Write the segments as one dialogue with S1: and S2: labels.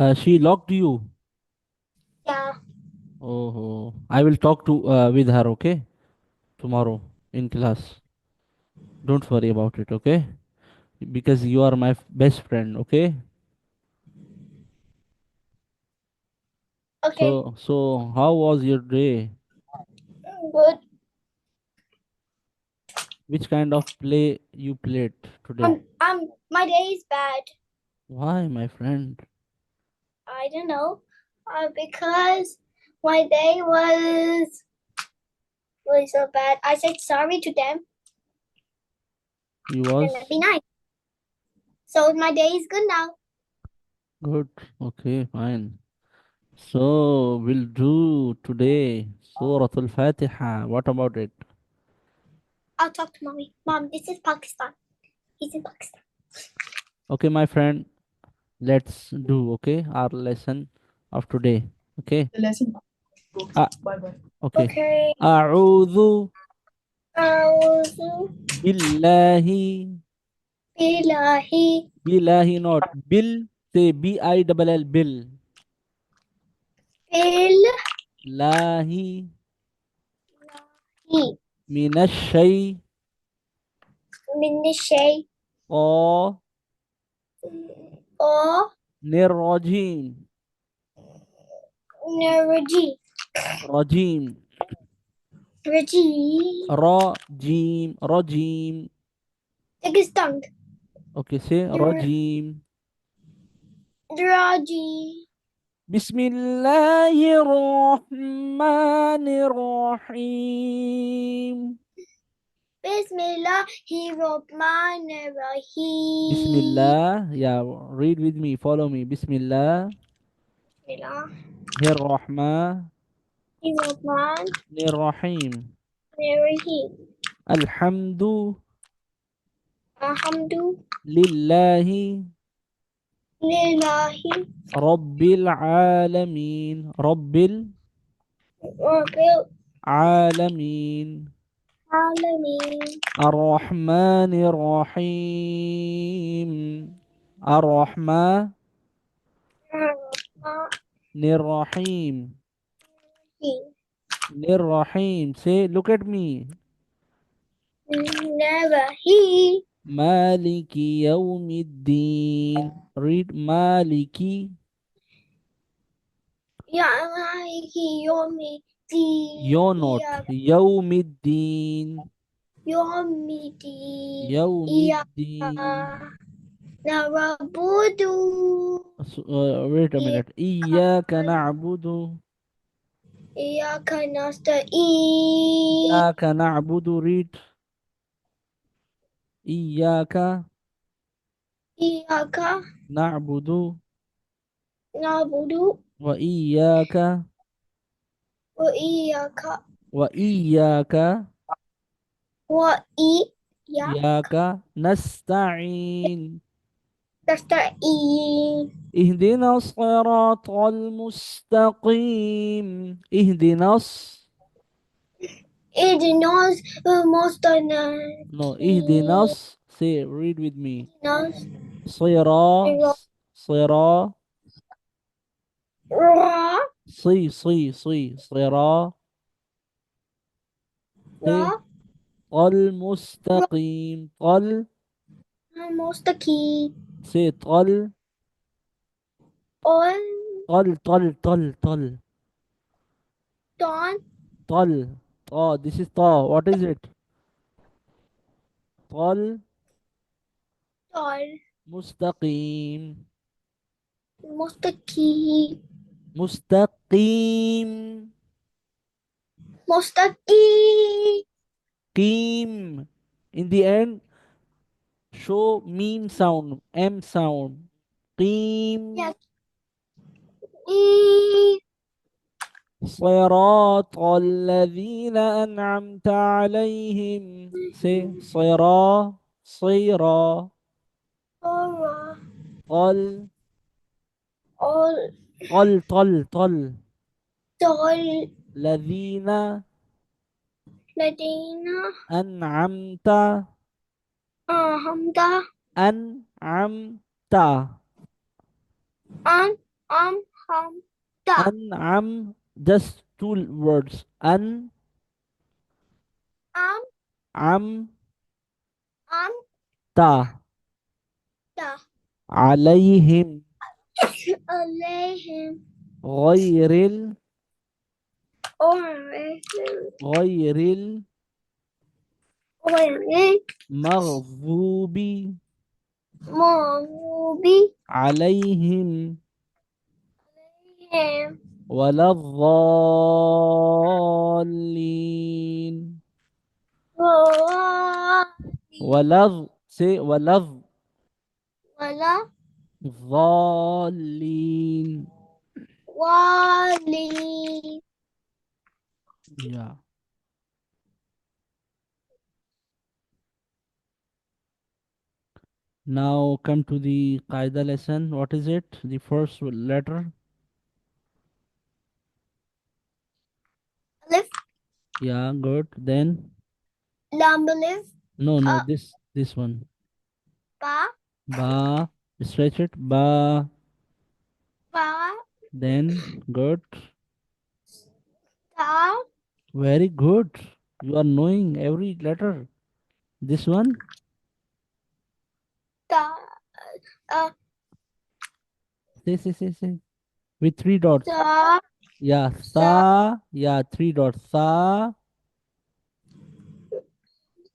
S1: She locked you.
S2: Yeah.
S1: Oh, I will talk to with her. Okay, tomorrow in class. Don't worry about it. Okay, because you are my best friend. Okay.
S2: Okay.
S1: So how was your day?
S2: Good.
S1: Which kind of play you played today?
S2: My day is bad.
S1: Why, my friend?
S2: I don't know. Because my day was so bad. I said sorry to them
S1: You
S2: and that'd
S1: was
S2: be nice. So my day is good now.
S1: good. Okay, fine. So we'll do today Surah Al-Fatiha. What about it?
S2: I'll talk to mommy. Mom, this is Pakistan. He's in Pakistan.
S1: Okay, my friend. Let's do okay our lesson of today. Okay.
S2: The lesson.
S1: Ah,
S2: Bye bye.
S1: okay.
S2: Okay.
S1: أعوذ
S2: أعوذ
S1: بالله
S2: بالله
S1: بالله not bill say B I double L bill lahi
S2: بالله
S1: من الشيء
S2: من الشيء
S1: قا
S2: أو
S1: الرجيم
S2: الرجيم
S1: رجيم
S2: رجيم.
S1: رجيم
S2: Take his tongue.
S1: okay say رجيم
S2: Raji.
S1: بسم الله الرحمن الرحيم بسم
S2: Bismillahirrahmanirrahim.
S1: الله yeah read with me follow me بسم الله الرحمن الرحيم
S2: Bismillahirrahmanirrahim.
S1: الحمد
S2: Alhamdu
S1: لله
S2: lillahi
S1: رب العالمين رب
S2: rabbil
S1: العالمين
S2: alamin.
S1: الرحمن الرحيم الرحمن الرحيم الرحيم say look at me
S2: Never he.
S1: مالك يوم الدين read مالك
S2: Ya maliki yomi di.
S1: you're not
S2: Ya
S1: يوم الدين
S2: yomi di.
S1: يوم
S2: Ya
S1: الدين
S2: narabudu.
S1: wait a minute إياك نعبد
S2: Iyaka nasta'in.
S1: إياك نعبد read إياك
S2: Iyaka
S1: نعبد
S2: nabudu
S1: وإياك
S2: wa iyaka
S1: وإياك
S2: wa iya
S1: إياك نستعين
S2: nasta'in.
S1: اهدنا الصراط المستقيم اهدنا
S2: Idinos mostana.
S1: no اهدنا say read with me
S2: Idinos
S1: صراط صراط
S2: ra
S1: صراط say
S2: ra
S1: المستقيم
S2: mostaki
S1: say
S2: on
S1: طل
S2: don
S1: this is طا what is it طل
S2: tol
S1: مستقيم
S2: mostaki
S1: مستقيم
S2: mostaki
S1: قيم in the end show meme sound m sound قيم
S2: yes i
S1: صراط الذين أنعمت عليهم say صراط
S2: ora
S1: طل
S2: all
S1: طل
S2: tol
S1: الذين
S2: ladina
S1: أنعمت
S2: hamda
S1: أنعمت
S2: an um, da,
S1: An'am, just two words. An'am,
S2: um, um,
S1: ta,
S2: da,
S1: alayhim,
S2: alayhim,
S1: ghayril,
S2: orange,
S1: ghayril,
S2: orange,
S1: maghdubi,
S2: maghdubi,
S1: alayhim,
S2: alayhim,
S1: waladhdallin.
S2: wali,
S1: Say
S2: wala,
S1: waladhdallin.
S2: wali.
S1: Yeah. Now come to the Qaida lesson. What is it? The first letter.
S2: Alif,
S1: Yeah, good. Then
S2: lam, alif,
S1: no,
S2: uh,
S1: this one.
S2: ba,
S1: Ba. Stretch it. Ba.
S2: ba,
S1: Then good.
S2: ta,
S1: Very good. You are knowing every letter. This one.
S2: ta, uh,
S1: Say. With three dots.
S2: ta,
S1: Yeah.
S2: sa,
S1: Sa. Yeah. Three dots. Sa.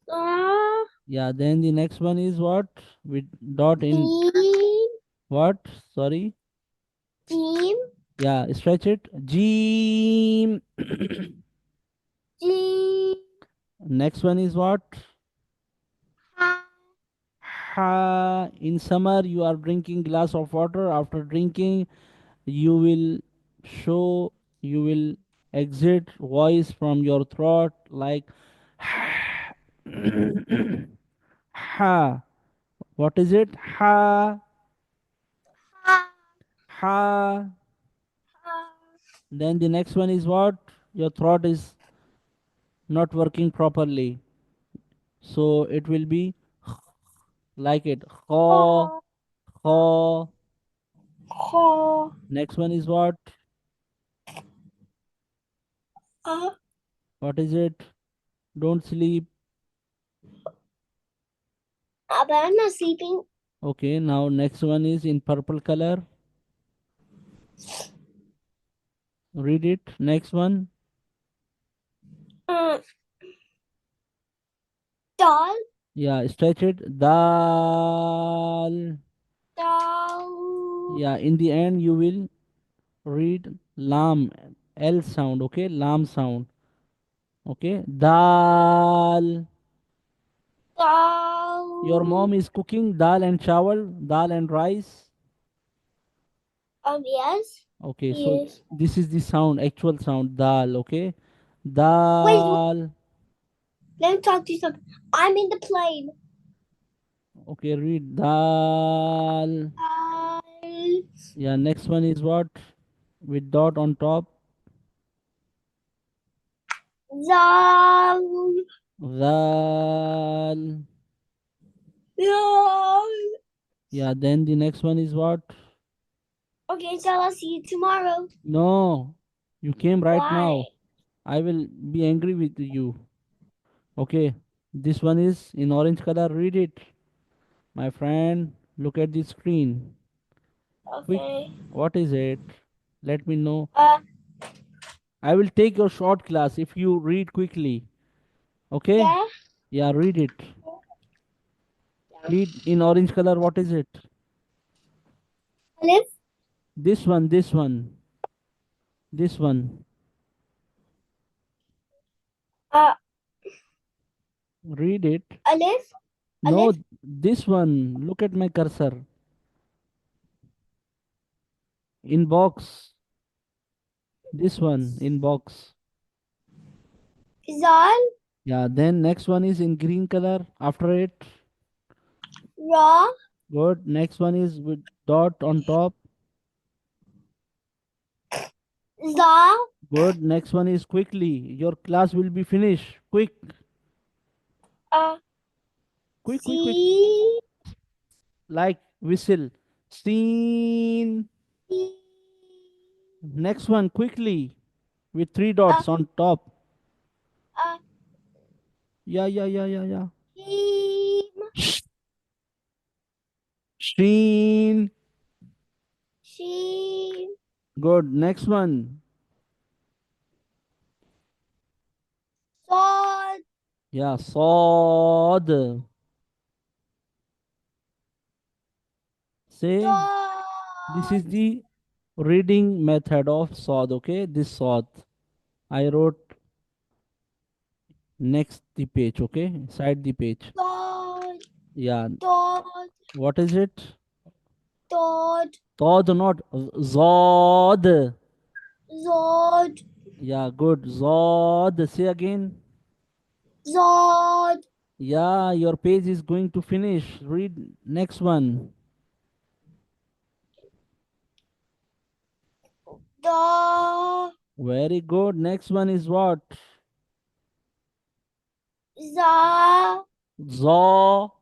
S2: sa,
S1: Yeah. Then the next one is what? With dot in
S2: jim,
S1: what? Sorry.
S2: jim,
S1: Yeah. Stretch it. Jeem.
S2: jim,
S1: Next one is what?
S2: ha,
S1: Ha. In summer, you are drinking glass of water. After drinking, you will show, you will exit voice from your throat like ha. What is it? Ha.
S2: ha,
S1: Ha.
S2: ha,
S1: Then the next one is what? Your throat is not working properly. So it will be like it. Kha.
S2: ho,
S1: Kha.
S2: ho,
S1: Next one is what?
S2: uh,
S1: What is it? Don't sleep.
S2: but I'm not sleeping.
S1: Okay, now next one is in purple color. Read it. Next one.
S2: Mm, dal,
S1: Yeah, stretch it. Dal.
S2: dal,
S1: Yeah, in the end you will read lam. L sound. Okay, lam sound. Okay, dal. Your
S2: dal.
S1: mom is cooking dal and chawal, dal and rice.
S2: Yes,
S1: Okay, so
S2: yes.
S1: this is the sound, actual sound, dal. Okay,
S2: Wait,
S1: dal.
S2: let me talk to you something. I'm in the plane.
S1: Okay, read dal.
S2: Dal,
S1: Yeah, next one is what? With dot on top.
S2: dal,
S1: Dal.
S2: dal.
S1: Yeah, then the next one is what?
S2: Okay, so I'll see you tomorrow.
S1: No, you came right
S2: Why?
S1: now. I will be angry with you. Okay, this one is in orange color. Read it. My friend, look at the screen. Quick,
S2: Okay.
S1: what is it? Let me know.
S2: Uh,
S1: I will take your short class if you read quickly. Okay?
S2: yeah.
S1: Yeah, read it.
S2: Yeah.
S1: Read in orange color. What is it?
S2: Alif.
S1: This one.
S2: Uh,
S1: Read it.
S2: alif.
S1: No,
S2: Alif.
S1: this one. Look at my cursor. In box. This one in box.
S2: Zal.
S1: Yeah, then next one is in green color. After it,
S2: Ra.
S1: good. Next one is with dot on top.
S2: Za.
S1: Good. Next one is quickly. Your class will be finished. Quick,
S2: Uh,
S1: quick.
S2: si.
S1: Like whistle. Seen. Next one, quickly, with three
S2: uh,
S1: dots on top.
S2: uh,
S1: Yeah, yeah, yeah, yeah, yeah.
S2: Shim,
S1: Sh- Sheen.
S2: Shim,
S1: Good. Next one.
S2: Sod,
S1: Yeah, sod. Say, this
S2: Dod,
S1: is the reading method of sod. Okay, this sod. I wrote next the page. Okay, side the page.
S2: Dod,
S1: Yeah,
S2: Dod,
S1: what is it?
S2: Dod,
S1: Tod, not zod.
S2: Zod,
S1: Yeah, good. Zod. Say again.
S2: Zod,
S1: Yeah, your page is going to finish. Read next one.
S2: Da,
S1: Very good. Next one is what?
S2: Za,
S1: Zo.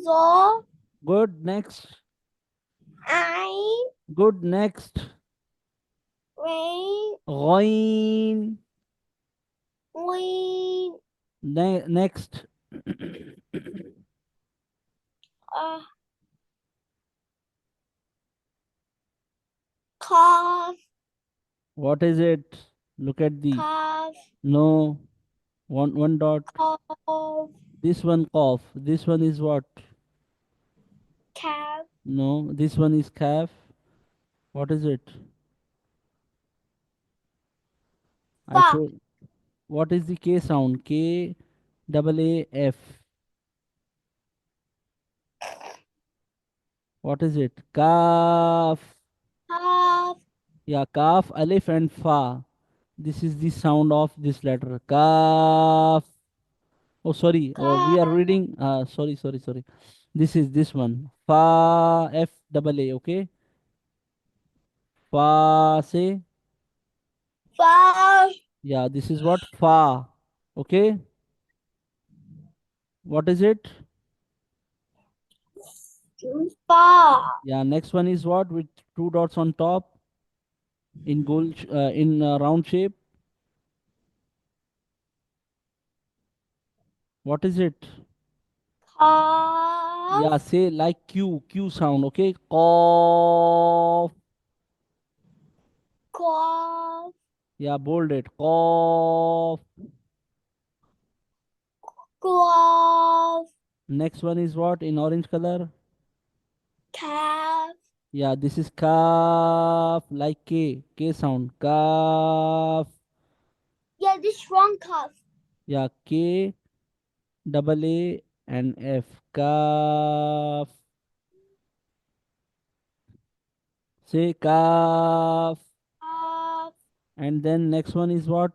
S2: Zo,
S1: Good. Next.
S2: Ein,
S1: Good. Next.
S2: Rain,
S1: Ghain.
S2: Ween,
S1: Next.
S2: uh, Cough,
S1: What is it? Look at the.
S2: Cough,
S1: No. One dot.
S2: Cough,
S1: This one cough. This one is what?
S2: Calf,
S1: No. This one is calf. What is it? I
S2: Fa,
S1: told. What is the K sound? K double A F. What is it? Kaf.
S2: Cough,
S1: Yeah, kaf, alif, and fa. This is the sound of this letter. Kaf. Oh, sorry. We are
S2: Cough,
S1: reading. Sorry, sorry, sorry. This is this one. Fa, F double A. Okay. Fa, say.
S2: Fa,
S1: Yeah, this is what? Fa. Okay. What is it?
S2: Fa,
S1: Yeah, next one is what? With two dots on top in round shape. What is it? Yeah,
S2: Cough,
S1: say like Q sound. Okay. Cough.
S2: Cough,
S1: Yeah, bold it. Cough.
S2: Cough,
S1: Next one is what in orange color?
S2: Calf.
S1: Yeah, this is calf, like K sound. Calf.
S2: Yeah, this wrong cough.
S1: Yeah, K double A and F. Calf. Say calf.
S2: Cough,
S1: And then next one is what?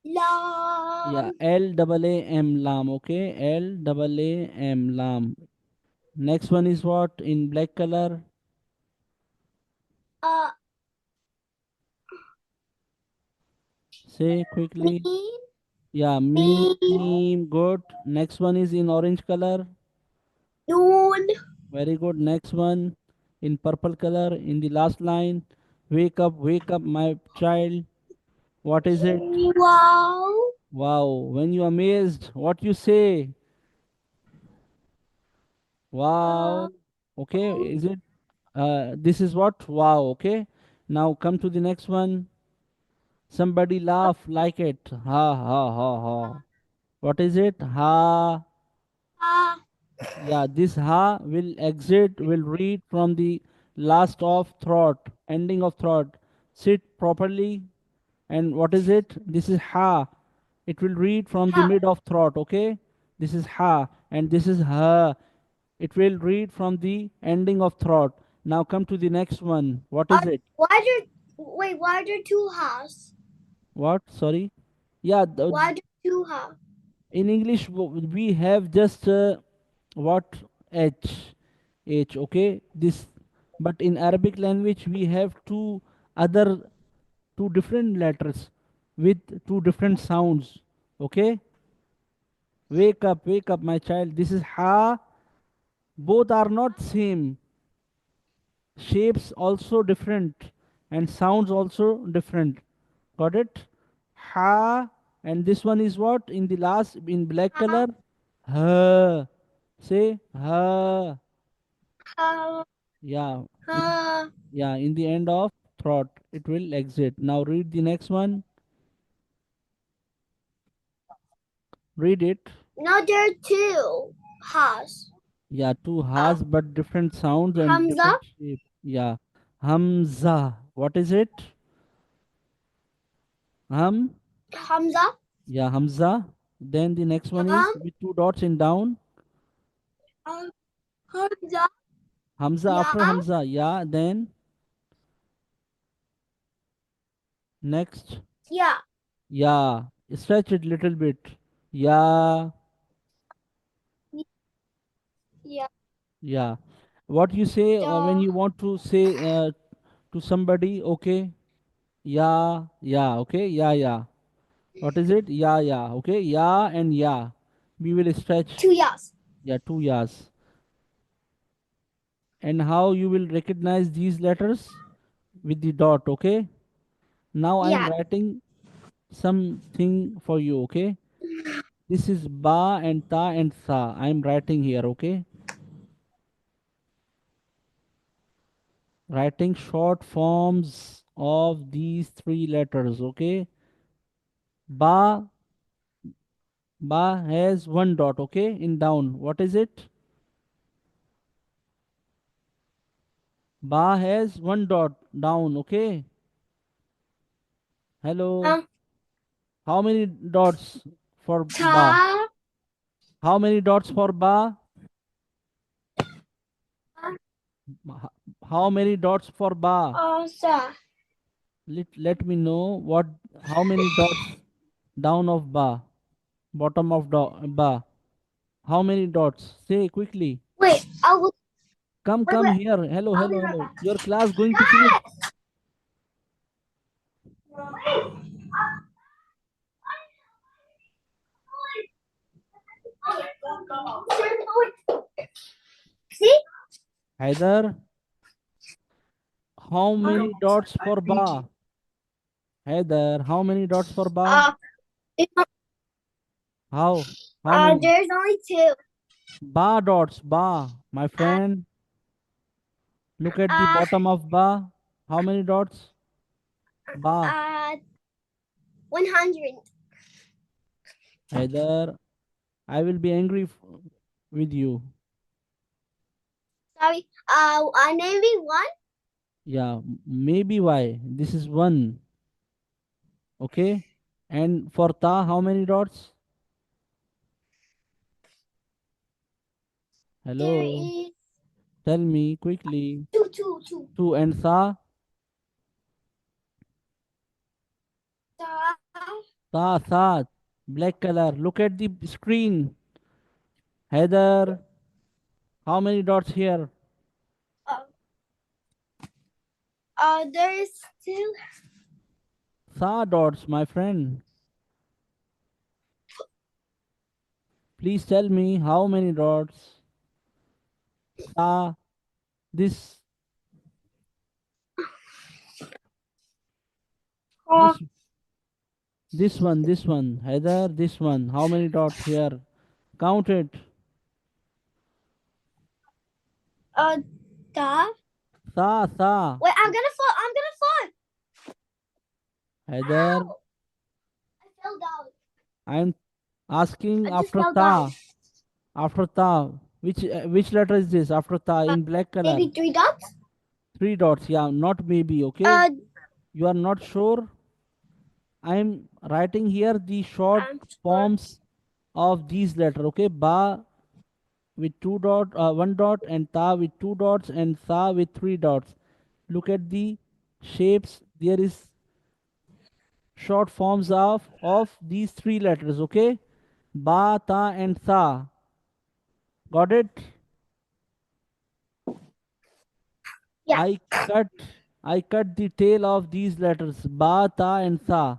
S1: Yeah,
S2: Lam,
S1: L double A M lam. Okay, L double A M lam. Next one is what in black color?
S2: uh,
S1: Say quickly.
S2: Mean,
S1: Yeah,
S2: Mean,
S1: meme. Good. Next one is in orange color.
S2: Noon,
S1: Very good. Next one in purple color. In the last line, wake up, my child. What is it?
S2: Wow,
S1: Wow. When you amazed, what you say?
S2: uh,
S1: Wow. Okay. Is it? This is what? Wow. Okay. Now come to the next one. Somebody laugh like it. Ha ha ha ha. What is it? Ha.
S2: ah,
S1: Yeah, this ha will exit, will read from the last of throat, ending of throat. Sit properly. And what is it? This is ha. It will read from the
S2: ha,
S1: mid of throat, okay? This is ha. And this is ha. It will read from the ending of throat. Now come to the next one. What is it?
S2: why are there two has?
S1: What? Sorry. Yeah,
S2: Why do two have?
S1: in English we have just what H, H, okay? This, but in Arabic language we have other two different letters with two different sounds, okay? Wake up, my child. This is ha. Both are not same. Shapes also different. and sounds also different. Got it? Ha, and this one is what in the last in black
S2: Ha,
S1: color? Ha. Say ha.
S2: ha,
S1: Yeah.
S2: ha.
S1: Yeah, in the end of throat it will exit. Now read the next one. Read it.
S2: No, there are two has.
S1: Yeah, two
S2: Uh,
S1: has but different sounds and
S2: Hamza,
S1: different shape. Yeah. Hamza. What is it? Ham.
S2: Hamza,
S1: Yeah, Hamza. Then the next one is
S2: Ham,
S1: with two dots in down.
S2: um, Hamza,
S1: Hamza
S2: Ya,
S1: after Hamza. Yeah. Then next.
S2: Ya,
S1: Yeah. Stretch it little bit. Yeah.
S2: Ya,
S1: Yeah. What you say when
S2: Da,
S1: you want to say to somebody? Okay. Yeah. Yeah. Okay. Yeah. Yeah. What is it? Yeah. Yeah. Okay. Yeah and yeah. We will stretch.
S2: two Yas.
S1: Yeah. Two years. And how you will recognize these letters with the dot. Okay. Now I am
S2: Yeah,
S1: writing something for you. Okay. This is ba and ta and sa. I am writing here. Okay. Writing short forms of these three letters. Okay. Ba, ba has one dot. Okay. In down. What is it? Ba has one dot down. Okay. Hello.
S2: um,
S1: How many dots for ba?
S2: Ta,
S1: How many dots for ba? How many dots for ba?
S2: Sa,
S1: Let me know what how many dots down of ba, bottom of ba. How many dots? Say quickly.
S2: wait, I will,
S1: Come
S2: wait,
S1: here. Hello,
S2: I'll be
S1: hello,
S2: right
S1: hello.
S2: back.
S1: Your class going to finish.
S2: See?
S1: Haider, how many dots for ba? Haider, how many dots for ba?
S2: Uh, it,
S1: How? How many?
S2: there's only two.
S1: Ba dots, ba. My
S2: Uh,
S1: friend, look at the
S2: uh,
S1: bottom of ba. How many dots? Ba.
S2: uh, 100.
S1: Haider, I will be angry with you.
S2: Sorry. Name me one.
S1: Yeah, maybe why? This is one. Okay. And for ta, how many dots?
S2: There
S1: Hello.
S2: is
S1: Tell me quickly.
S2: two.
S1: Two and sa,
S2: Ta,
S1: sa, black color. Look at the screen. Heather, how many dots here?
S2: uh, there's two.
S1: Sa dots, my friend. Please tell me how many dots. Sa, this,
S2: Uh,
S1: this, this one. Heather, this one. How many dots here? Count it.
S2: uh, Ta.
S1: Sa.
S2: Wait, I'm gonna fall. I'm gonna fall.
S1: Heather,
S2: Ow! I fell down.
S1: I'm asking
S2: I just
S1: after
S2: fell down.
S1: ta. After ta. Which letter is this? After ta
S2: Uh,
S1: in black color.
S2: maybe three dots.
S1: Three dots. Yeah, not maybe. Okay.
S2: Uh,
S1: You are not sure. I'm writing here the short
S2: I'm sure.
S1: forms of these letter. Okay. Ba with one dot, and ta with two dots, and sa with three dots. Look at the shapes. There is short forms of these three letters. Okay. Ba, ta, and sa. Got it?
S2: Yeah,
S1: I cut I cut the tail of these letters ba, ta, and sa.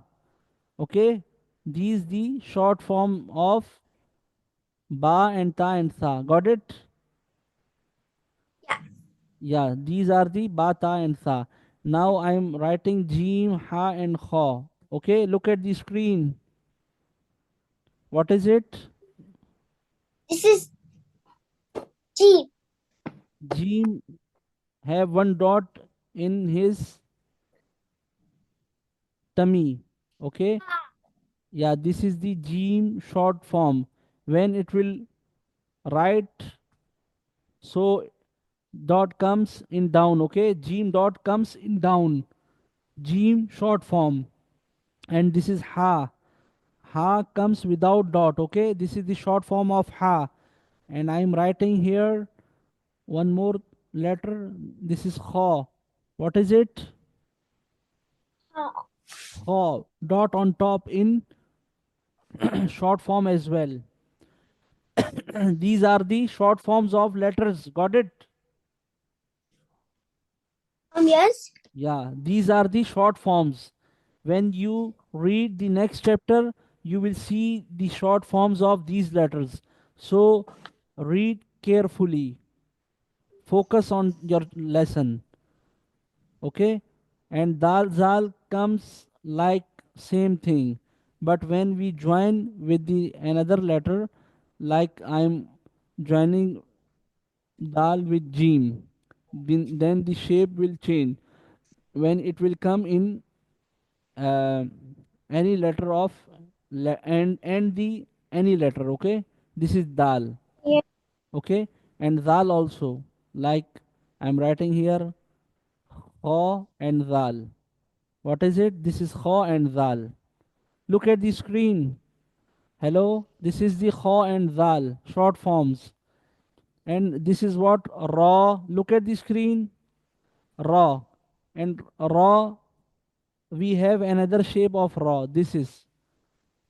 S1: Okay, these the short form of ba and ta and sa. Got it?
S2: yeah.
S1: Yeah, these are the ba, ta, and sa. Now I'm writing Jim, Ha, and Kha. Okay, look at the screen. What is it?
S2: This is G.
S1: Jim have one dot in his tummy. Okay, yeah, this is the Jim short form. When it will write, so dot comes in down. Okay, Jim dot comes in down. Jim short form, and this is Ha. Ha comes without dot. Okay, this is the short form of Ha, and I am writing here one more letter. This is Kha. What is it?
S2: Oh,
S1: Kha. Dot on top in short form as well. These are the short forms of letters. Got it?
S2: yes.
S1: Yeah, these are the short forms. When you read the next chapter, you will see the short forms of these letters. So read carefully. Focus on your lesson. Okay, and dal zal comes like same thing, but when we join with the another letter, like I'm joining dal with jim, then the shape will change when it will come in uh, any letter of and the any letter. Okay, this is dal.
S2: Yeah.
S1: Okay, and dal also, like I'm writing here ho and dal. What is it? This is Kha and Zal. Look at the screen. Hello, this is the Kha and Zal, short forms. And this is what? Ra. Look at the screen. Ra. And Ra, we have another shape of Ra. This is.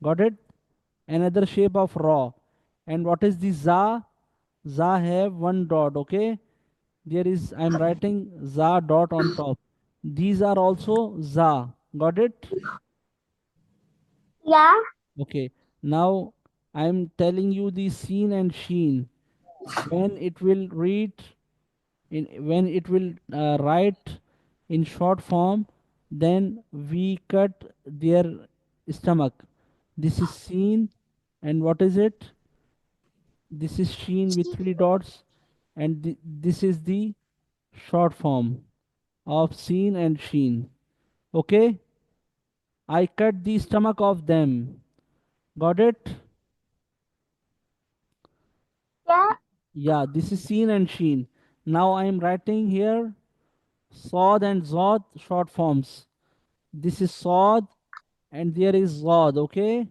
S1: Got it? Another shape of Ra. And what is the Za? Za have one dot, okay? There is, I'm writing Za dot on top. These are also Za. Got it?
S2: Yeah.
S1: Okay, now I'm telling you the scene and sheen. When it will read when it will write in short form, then we cut their stomach. This is scene, and what is it? This is sheen with three dots, and this is the short form of scene and sheen. Okay, I cut the stomach of them. Got it?
S2: Yeah.
S1: Yeah, this is seen and sheen. Now I am writing here Sod and Zod short forms. This is Sod and there is Zod, okay?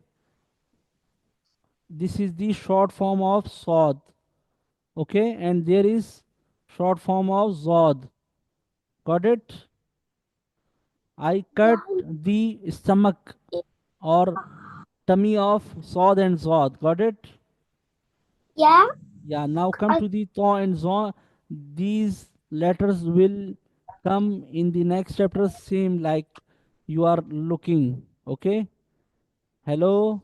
S1: This is the short form of Sod, okay? And there is short form of Zod. Got it? I cut
S2: Yeah.
S1: the stomach or tummy of Sod and Zod. Got it?
S2: Yeah.
S1: Yeah, now come
S2: I,
S1: to the Thaw and Zaw. These letters will come in the next chapter, same like you are looking. Okay? Hello?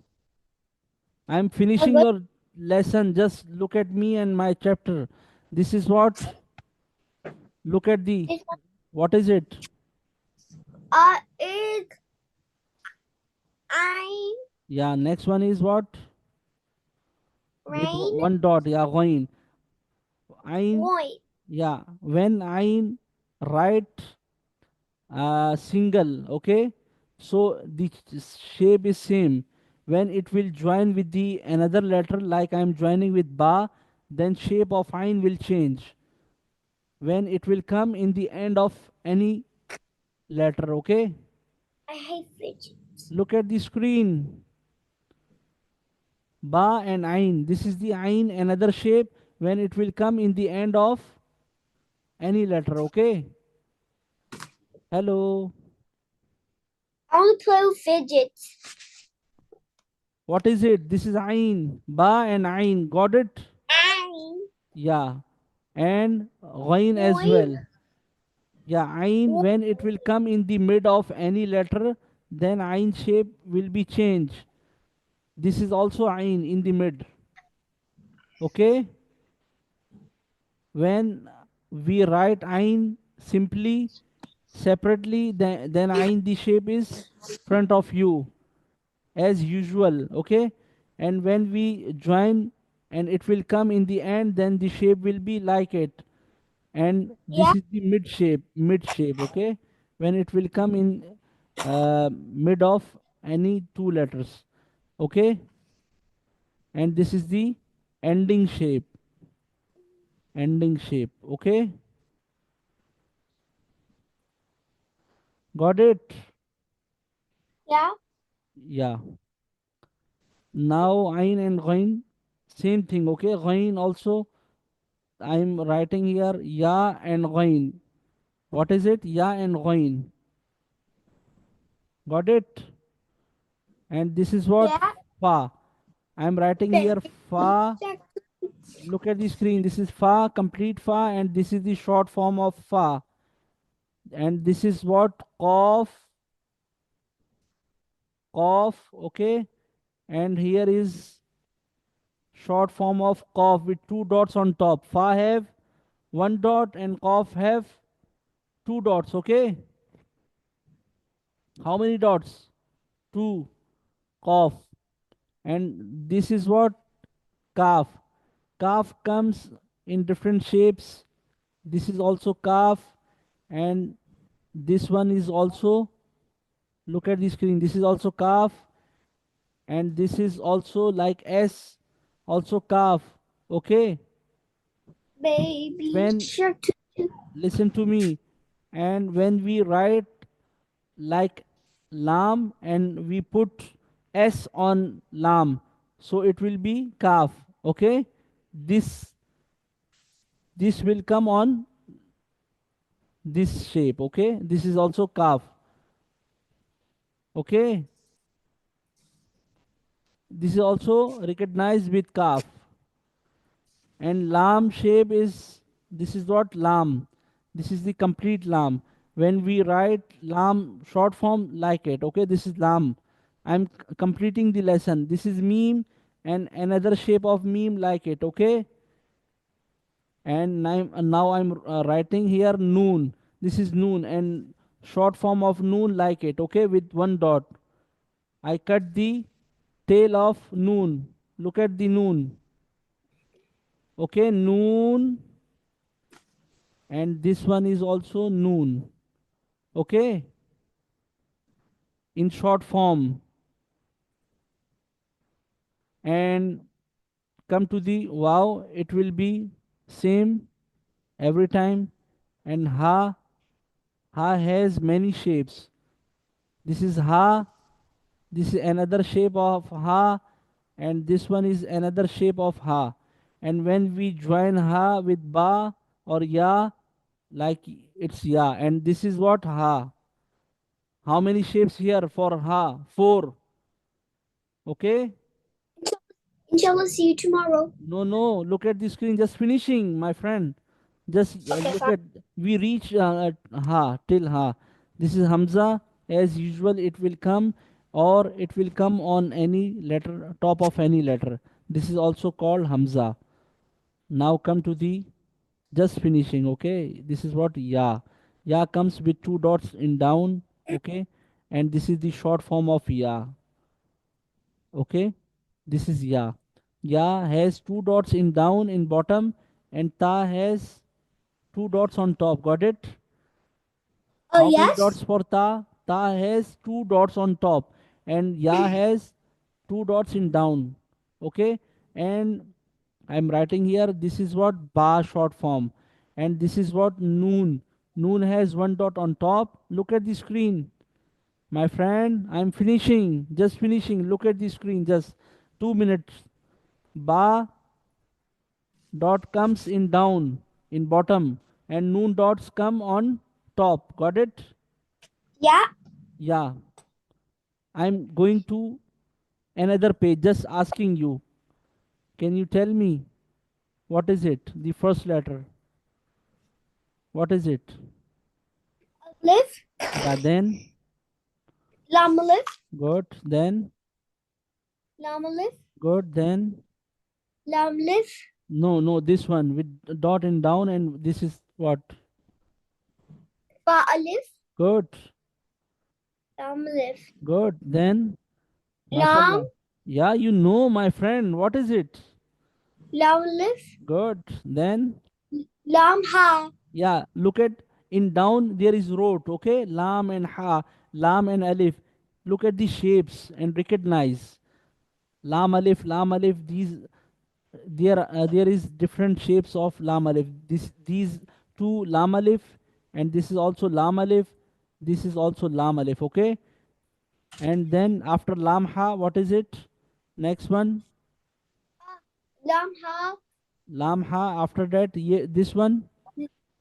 S1: I'm
S2: I
S1: finishing
S2: will.
S1: your lesson. Just look at me and my chapter. This is what? Look at the.
S2: This
S1: What is it?
S2: is I
S1: Yeah, next one is what? With
S2: rain
S1: one dot. Yeah, Ghain. Ain.
S2: white.
S1: Yeah, when Ain write single, okay, so the shape is same. When it will join with the another letter, like I'm joining with ba, then shape of ain will change when it will come in the end of any letter. Okay,
S2: I hate fidget.
S1: look at the screen. Ba and ain, this is the ain, another shape when it will come in the end of any letter. Okay, hello,
S2: I want to play with fidgets.
S1: what is it? This is ain, ba and ain, got it?
S2: I
S1: Yeah, and ghain as
S2: white.
S1: well. Yeah, ain, when it will come in the mid of any letter, then ain shape will be changed. This is also ain in the mid. Okay, when we write ain simply, Separately, then ain, the shape is front of you as usual, okay? And when we join and it will come in the end, then the shape will be like it. And this
S2: Yeah.
S1: is the mid shape, okay? When it will come in mid of any two letters, okay? And this is the ending shape, okay? Got it?
S2: Yeah.
S1: Yeah. Now ain and ghain, same thing, okay? Ghain also, I'm writing here ya and ghain. What is it? Ya and ghain. Got it? And this is what?
S2: Yeah.
S1: Fa. I'm writing here
S2: Baby
S1: fa.
S2: shark.
S1: Look at the screen. This is fa, complete fa, and this is the short form of fa. And this is what? Qaf, okay? And here is short form of qaf with two dots on top. Fa have one dot and qaf have two dots, okay? How many dots? Two. Qaf. And this is what? Kaf. Kaf comes in different shapes. This is also kaf, and this one is also, look at the screen, this is also kaf, and this is also like S, also kaf, okay?
S2: Baby
S1: When,
S2: shark.
S1: listen to me, and when we write like lam and we put S on lam, so it will be kaf, okay? This will come on this shape, okay? This is also kaf, okay? This is also recognized with kaf. And lam shape is, this is what? Lam. This is the complete lam. When we write lam short form like it, okay? This is lam. I'm completing the lesson. This is meme and another shape of meme like it, okay? And now I'm writing here noon. This is noon and short form of noon like it, okay? With one dot. I cut the tail of noon. Look at the noon. Okay, noon, and this one is also noon. Okay, in short form. And come to the wow, it will be same every time. And ha has many shapes. This is ha, this is another shape of ha, and this one is another shape of ha. And when we join ha with ba or ya, like it's ya, and this is what? Ha. How many shapes here for ha? Four. Okay?
S2: Inshallah, see you tomorrow.
S1: No, no. Look at the screen. Just finishing, my friend. Just
S2: Okay,
S1: look
S2: fine.
S1: at. We reach at ha till ha. This is Hamza. As usual, it will come or it will come on any letter, top of any letter. This is also called Hamza. Now come to the just finishing. Okay? This is what ya. Ya comes with two dots in down. Okay? And this is the short form of ya. Okay, this is ya. Ya has two dots in down in bottom, and ta has two dots on top. Got it?
S2: Oh,
S1: How many
S2: yes?
S1: dots for ta? Ta has two dots on top, and ya has two dots in down. Okay, and I'm writing here. This is what ba short form, and this is what noon. Noon has one dot on top. Look at the screen, my friend. I'm finishing. Just finishing. Look at the screen. Just 2 minutes. Ba dot comes in down in bottom and noon dots come on top. Got it?
S2: Yeah.
S1: Yeah. I'm going to another page just asking you. Can you tell me what is it? The first letter. What is it?
S2: Live.
S1: Yeah, then
S2: Llama live.
S1: good, then
S2: Llama live.
S1: good, then
S2: Lamb live.
S1: no, no, this one with dot in down and this is what?
S2: Ba live.
S1: Good.
S2: Lam alif.
S1: Good. Then,
S2: Lam.
S1: mashallah. Yeah, you know, my friend. What is it?
S2: Lam alif.
S1: Good. Then,
S2: Lam ha.
S1: yeah, look at in down there is road. Okay, lam and ha, lam and alif. Look at the shapes and recognize lam alif, lam alif. These there is different shapes of lam alif. These two lam alif, and this is also lam alif. This is also lam alif. Okay, and then after lam ha, what is it? Next one,
S2: Lam ha.
S1: lam ha. After that, this one.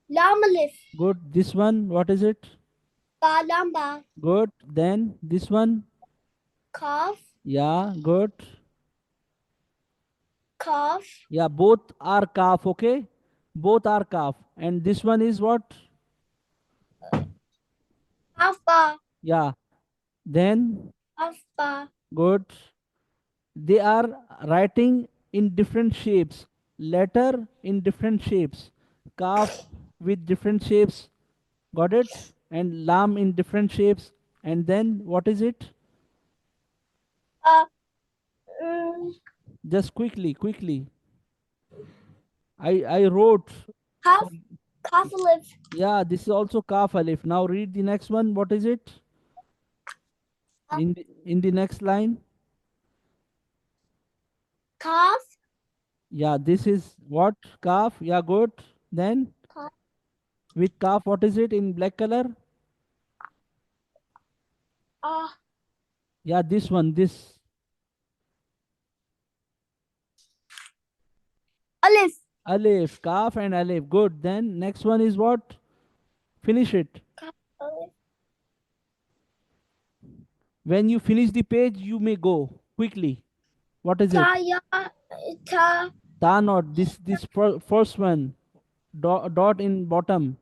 S2: Lam alif.
S1: Good. This one, what is it?
S2: Ba lam ba.
S1: Good. Then this one.
S2: Kaf.
S1: Yeah, good.
S2: Kaf.
S1: Yeah, both are calf, okay? Both are calf. And this one is what?
S2: Kaf ba.
S1: Yeah. Then,
S2: Kaf ba.
S1: good. They are writing in different shapes. Letter in different shapes. Calf with different shapes. Got it? And lam in different shapes. And then, what is it?
S2: Uh, mm,
S1: Just quickly, quickly. I wrote.
S2: Kaf. Kaf alif.
S1: Yeah, this is also kaf alif. Now read the next one. What is it?
S2: Uh,
S1: In the next line.
S2: Kaf.
S1: Yeah, this is what? Calf. Yeah, good. Then
S2: Kaf.
S1: with calf, what is it in black color?
S2: Uh,
S1: Yeah, this one, this.
S2: alif.
S1: Alif, calf and alif. Good. Then next one is what? Finish it.
S2: Kaf alif.
S1: When you finish the page, you may go quickly. What is it?
S2: Ta ya. Ta.
S1: Ta not. This first one. Dot in bottom.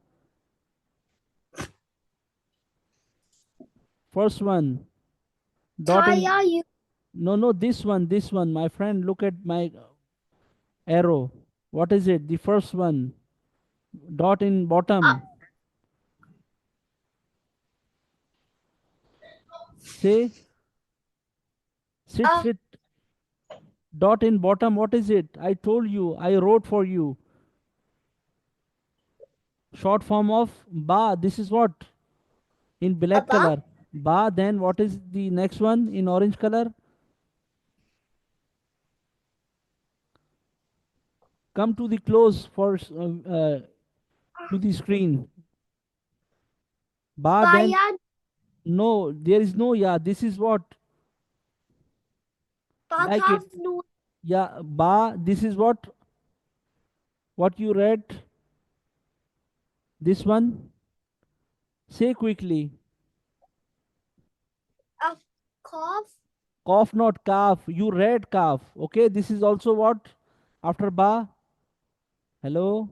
S1: First one. Dot
S2: Ta
S1: in.
S2: ya you.
S1: No, no, this one. This one. My friend, look at my arrow. What is it? The first one. Dot in
S2: Uh,
S1: bottom. Say, sit,
S2: uh,
S1: sit. Dot in bottom, what is it? I told you, I wrote for you. Short form of ba. This is what? In black
S2: Aba.
S1: color. Ba, then what is the next one in orange color? Come to the close for to the screen. Ba,
S2: Ba
S1: then
S2: ya.
S1: no, there is no ya. This is what?
S2: Ba
S1: Like it.
S2: kaf noon.
S1: Yeah, ba, this is what? What you read? This one? Say quickly.
S2: Kaf.
S1: Cough, not calf. You read calf. Okay, this is also what? After ba? Hello?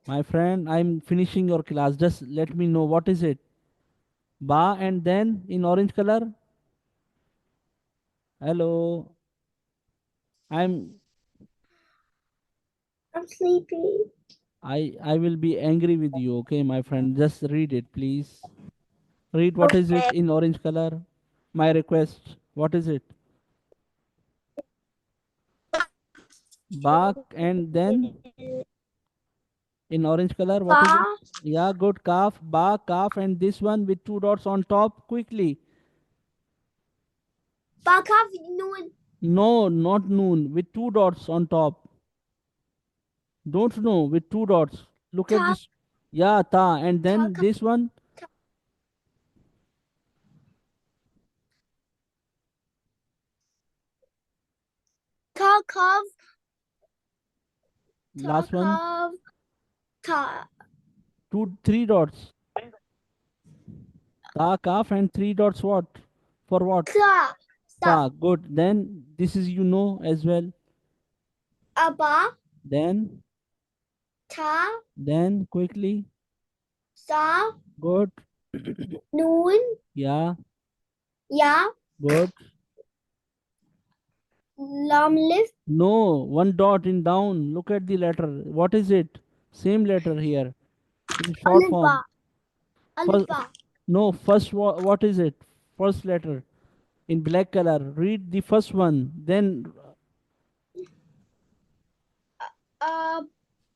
S1: My friend, I'm finishing your class. Just let me know what is it. Ba and then in orange color. Hello. I'm
S2: I'm sleepy.
S1: I will be angry with you, okay, my friend. Just read it, please. Read what is it
S2: Okay.
S1: in orange color. My request. What is it? Ba and then in orange color, what is it?
S2: Ba.
S1: Yeah, good. Calf, ba, calf, and this one with two dots on top. Quickly.
S2: Ba kaf noon.
S1: No, not noon. With two dots on top. Don't know with two dots. Look at
S2: Ta.
S1: this. Yeah, ta. And
S2: Ta
S1: then
S2: kaf.
S1: this one,
S2: Ta, ta kaf. Ta
S1: last one,
S2: kaf. Ta.
S1: two, three dots. Ta, kaf, and three dots. What? For what?
S2: Ka. Stop.
S1: Ta. Good. Then this is you know as well.
S2: Aba.
S1: Then,
S2: Ta.
S1: then quickly.
S2: Sa.
S1: Good.
S2: Noon.
S1: Yeah.
S2: Ya.
S1: Good.
S2: Lam lif.
S1: No, one dot in down. Look at the letter. What is it? Same letter here in short
S2: Alif ba.
S1: form. First,
S2: Alif Ba.
S1: no, first what is it? First letter in black color. Read the first one. Then
S2: Uh,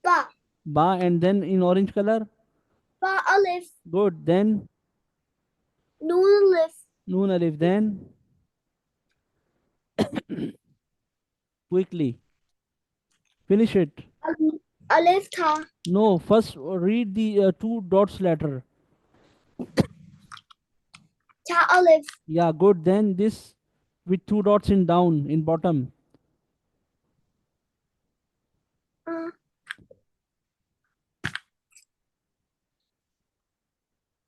S2: Ba.
S1: ba, and then in orange color.
S2: Ba Alif.
S1: Good. Then
S2: Noon Alif.
S1: noon alif. Then quickly finish it.
S2: Alif Tha.
S1: No, first read the two dots letter.
S2: Ta Alif.
S1: Yeah, good. Then this with two dots in down in bottom.
S2: Uh,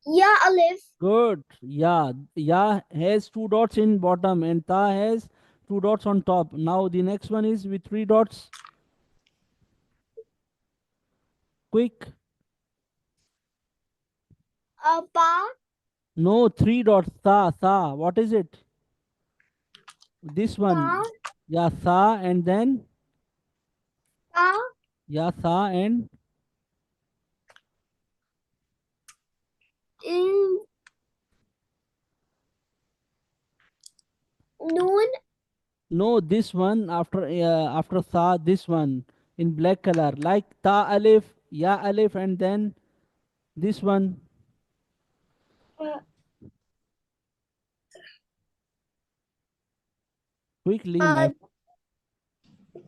S2: Ya Alif.
S1: Good. Yeah, yeah has two dots in bottom and ta has two dots on top. Now the next one is with three dots. Quick.
S2: Ba.
S1: No, three dots. Tha, tha. What is it? This
S2: Ta.
S1: one. Yeah, tha and then
S2: Ta.
S1: yeah, tha and
S2: In Noon.
S1: no, this one after tha. This one in black color like ta alif, ya alif, and then this one
S2: Uh,
S1: quickly, my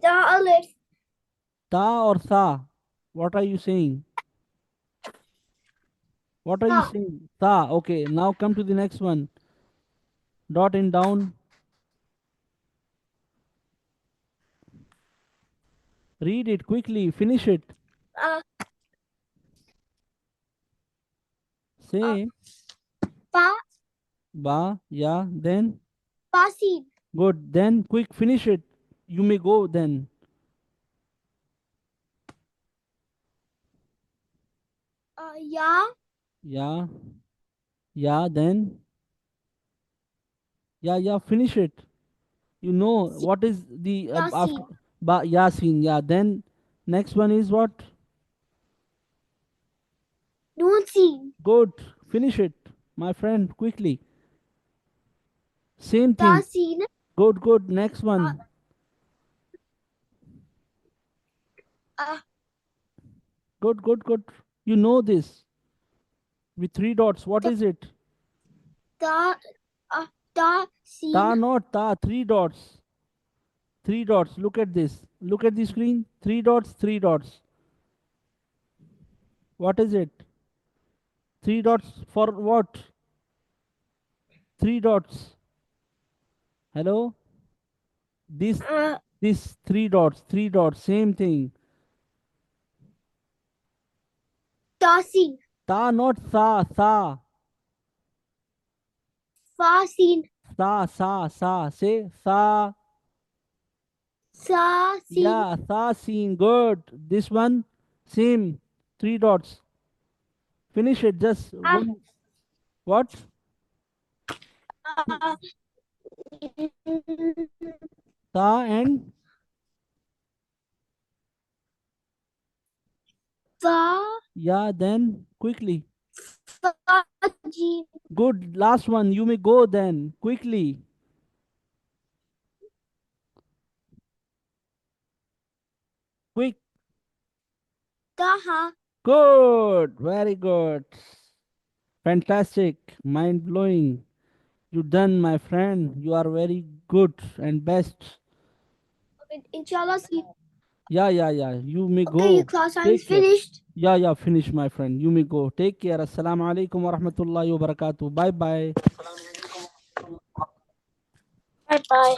S2: Ta Alif.
S1: ta or tha. What are you saying? What are you
S2: Ta.
S1: saying? Tha. Okay, now come to the next one. Dot in down. Read it quickly. Finish it.
S2: Uh, uh,
S1: Say
S2: Ba.
S1: ba. Yeah. Then
S2: Basin.
S1: good. Then quick. Finish it. You may go then.
S2: Ya.
S1: Yeah. Yeah. Then yeah. Yeah. Finish it. You know what is the after
S2: Yasin.
S1: ba yasin. Yeah. Then next one is what?
S2: Noon Sin.
S1: Good. Finish it, my friend. Quickly. Same thing.
S2: Yasin.
S1: Good. Good. Next
S2: Uh,
S1: one.
S2: uh,
S1: Good. Good. Good. You know this with three dots. What
S2: Ta.
S1: is it?
S2: Ta. Sin.
S1: Ta not ta. Three dots. Three dots. Look at this. Look at the screen. Three dots. Three dots. What is it? Three dots for what? Three dots. Hello. This
S2: Uh,
S1: this three dots. Three dots. Same thing.
S2: Tasin.
S1: Ta not sa sa
S2: Fasin.
S1: sa. Say sa.
S2: Sasin.
S1: Yeah, sa seen. Good. This one, same. Three dots. Finish it. Just
S2: Uh,
S1: one. What?
S2: uh,
S1: Sa and
S2: Fa.
S1: yeah. Then quickly.
S2: Fajin.
S1: Good. Last one. You may go then quickly. Quick.
S2: Taha.
S1: Good. Very good. Fantastic. Mind blowing. You done, my friend. You are very good and best.
S2: Okay, inshallah. See.
S1: Yeah, yeah, yeah. You may
S2: Okay, your
S1: go.
S2: class time is
S1: Take care.
S2: finished.
S1: Yeah, yeah, finish, my friend. You may go. Take care. Assalamu alaikum wa rahmatullahi wa barakatuh. Bye bye.
S2: Bye bye.